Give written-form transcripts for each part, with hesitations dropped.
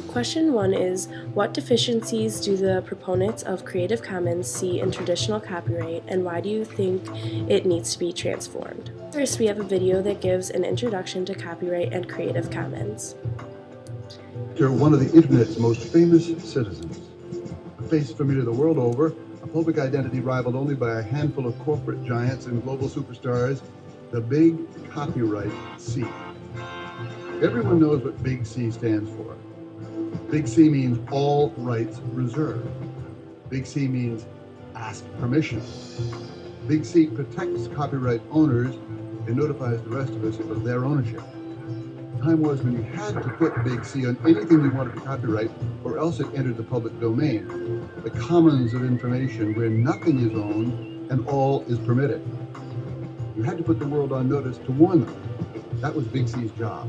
Question 1 is, what deficiencies do the proponents of Creative Commons see in traditional copyright, and why do you think it needs to be transformed? First, we have a video that gives an introduction to copyright and Creative Commons. You're one of the Internet's most famous citizens. A face familiar the world over, a public identity rivaled only by a handful of corporate giants and global superstars, the big copyright C. Everyone knows what Big C stands for. Big C means all rights reserved. Big C means ask permission. Big C protects copyright owners and notifies the rest of us of their ownership. The time was when you had to put Big C on anything you wanted to copyright, or else it entered the public domain, the commons of information where nothing is owned and all is permitted. You had to put the world on notice to warn them. That was Big C's job,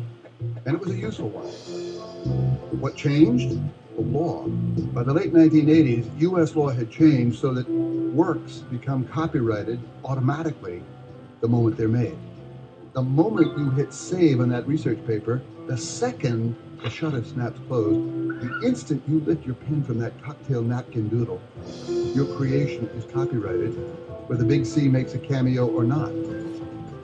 and it was a useful one. What changed? The law. By the late 1980s, U.S. law had changed so that works become copyrighted automatically the moment they're made. The moment you hit save on that research paper, the second the shutter snaps closed, the instant you lift your pen from that cocktail napkin doodle, your creation is copyrighted, whether Big C makes a cameo or not.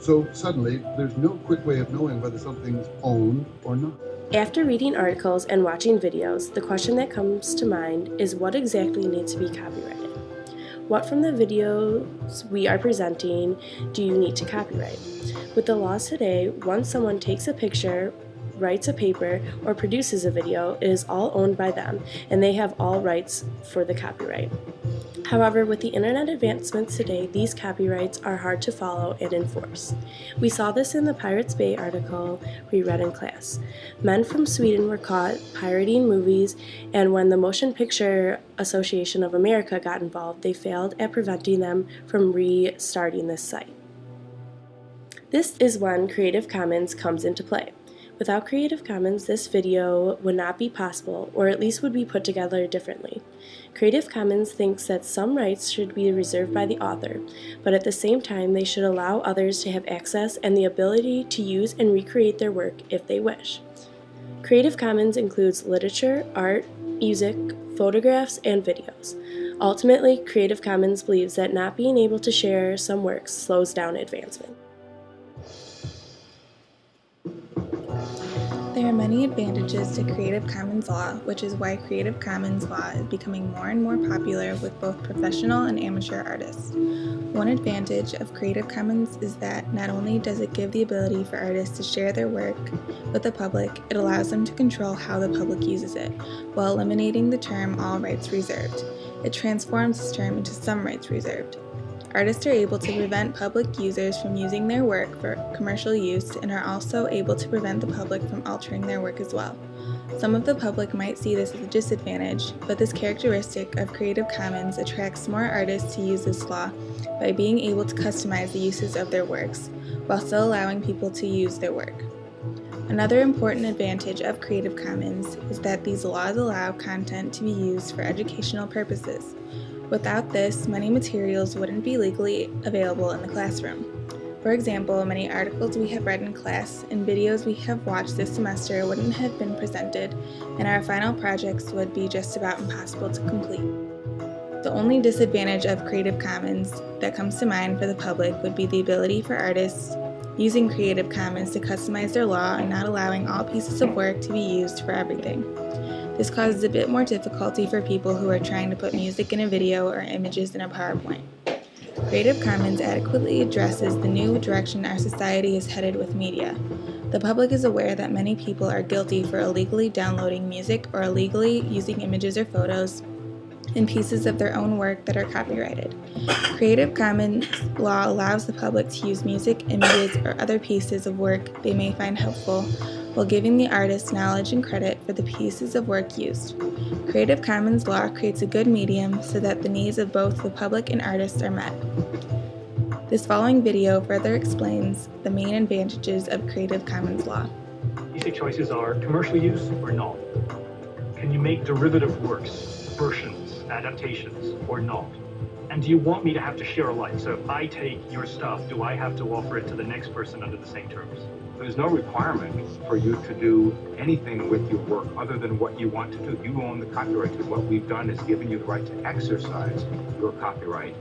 So suddenly, there's no quick way of knowing whether something's owned or not. After reading articles and watching videos, the question that comes to mind is what exactly needs to be copyrighted? What from the videos we are presenting do you need to copyright? With the laws today, once someone takes a picture, writes a paper, or produces a video, it is all owned by them, and they have all rights for the copyright. However, with the internet advancements today, these copyrights are hard to follow and enforce. We saw this in the Pirates Bay article we read in class. Men from Sweden were caught pirating movies, and when the Motion Picture Association of America got involved, they failed at preventing them from restarting this site. This is when Creative Commons comes into play. Without Creative Commons, this video would not be possible, or at least would be put together differently. Creative Commons thinks that some rights should be reserved by the author, but at the same time they should allow others to have access and the ability to use and recreate their work if they wish. Creative Commons includes literature, art, music, photographs, and videos. Ultimately, Creative Commons believes that not being able to share some works slows down advancement. There are many advantages to Creative Commons law, which is why Creative Commons law is becoming more and more popular with both professional and amateur artists. One advantage of Creative Commons is that not only does it give the ability for artists to share their work with the public, it allows them to control how the public uses it, while eliminating the term all rights reserved. It transforms this term into some rights reserved. Artists are able to prevent public users from using their work for commercial use and are also able to prevent the public from altering their work as well. Some of the public might see this as a disadvantage, but this characteristic of Creative Commons attracts more artists to use this law by being able to customize the uses of their works, while still allowing people to use their work. Another important advantage of Creative Commons is that these laws allow content to be used for educational purposes. Without this, many materials wouldn't be legally available in the classroom. For example, many articles we have read in class and videos we have watched this semester wouldn't have been presented, and our final projects would be just about impossible to complete. The only disadvantage of Creative Commons that comes to mind for the public would be the ability for artists using Creative Commons to customize their law and not allowing all pieces of work to be used for everything. This causes a bit more difficulty for people who are trying to put music in a video or images in a PowerPoint. Creative Commons adequately addresses the new direction our society is headed with media. The public is aware that many people are guilty for illegally downloading music or illegally using images or photos and pieces of their own work that are copyrighted. Creative Commons law allows the public to use music, images, or other pieces of work they may find helpful, while giving the artist knowledge and credit for the pieces of work used. Creative Commons law creates a good medium so that the needs of both the public and artists are met. This following video further explains the main advantages of Creative Commons law. Basic choices are commercial use or not. Can you make derivative works, versions, adaptations, or not? And do you want me to have to share alike? So if I take your stuff, do I have to offer it to the next person under the same terms? There's no requirement for you to do anything with your work other than what you want to do. You own the copyright, because what we've done is given you the right to exercise your copyright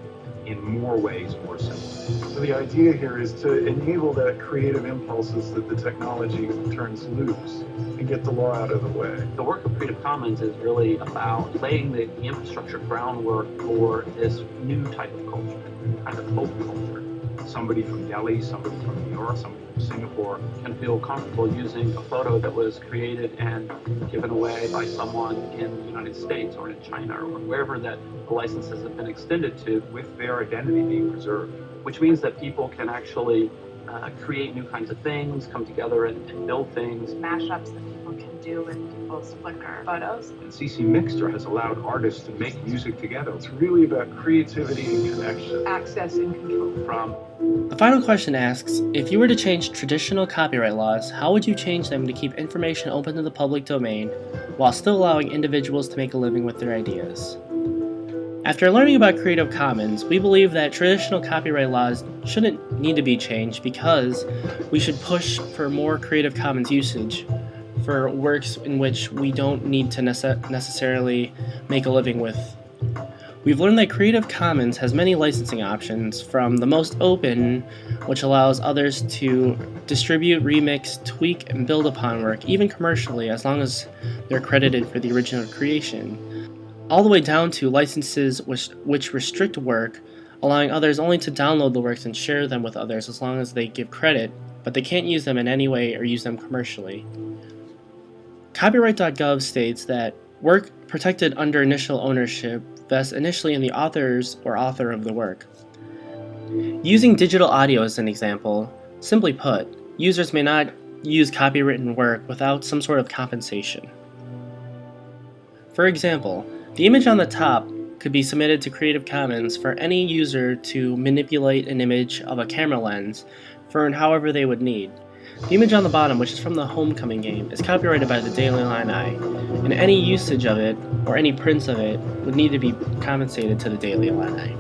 in more ways, more simply. So the idea here is to enable that creative impulses that the technology turns loose and get the law out of the way. The work of Creative Commons is really about laying the infrastructure groundwork for this new type of culture, kind of folk culture. Somebody from Delhi, somebody from New York, somebody from Singapore Can feel comfortable using a photo that was created and given away by someone in the United States or in China or wherever that the licenses have been extended to, with their identity being preserved. which means that people can actually create new kinds of things, come together and build things. Mashups that people can do with people's Flickr photos. And CC Mixter has allowed artists to make music together. It's really about creativity and connection. Access and control. From The final question asks, if you were to change traditional copyright laws, how would you change them to keep information open to the public domain while still allowing individuals to make a living with their ideas? After learning about Creative Commons, we believe that traditional copyright laws shouldn't need to be changed because we should push for more Creative Commons usage for works in which we don't need to necessarily make a living with. We've learned that Creative Commons has many licensing options, from the most open, which allows others to distribute, remix, tweak, and build upon work, even commercially, as long as they're credited for the original creation, all the way down to licenses which restrict work, allowing others only to download the works and share them with others as long as they give credit, but they can't use them in any way or use them commercially. Copyright.gov states that work protected under initial ownership vests initially in the authors or author of the work. Using digital audio as an example, simply put, users may not use copywritten work without some sort of compensation. For example, the image on the top could be submitted to Creative Commons for any user to manipulate an image of a camera lens for however they would need. The image on the bottom, which is from the Homecoming game, is copyrighted by the Daily Illini, and any usage of it, or any prints of it, would need to be compensated to the Daily Illini.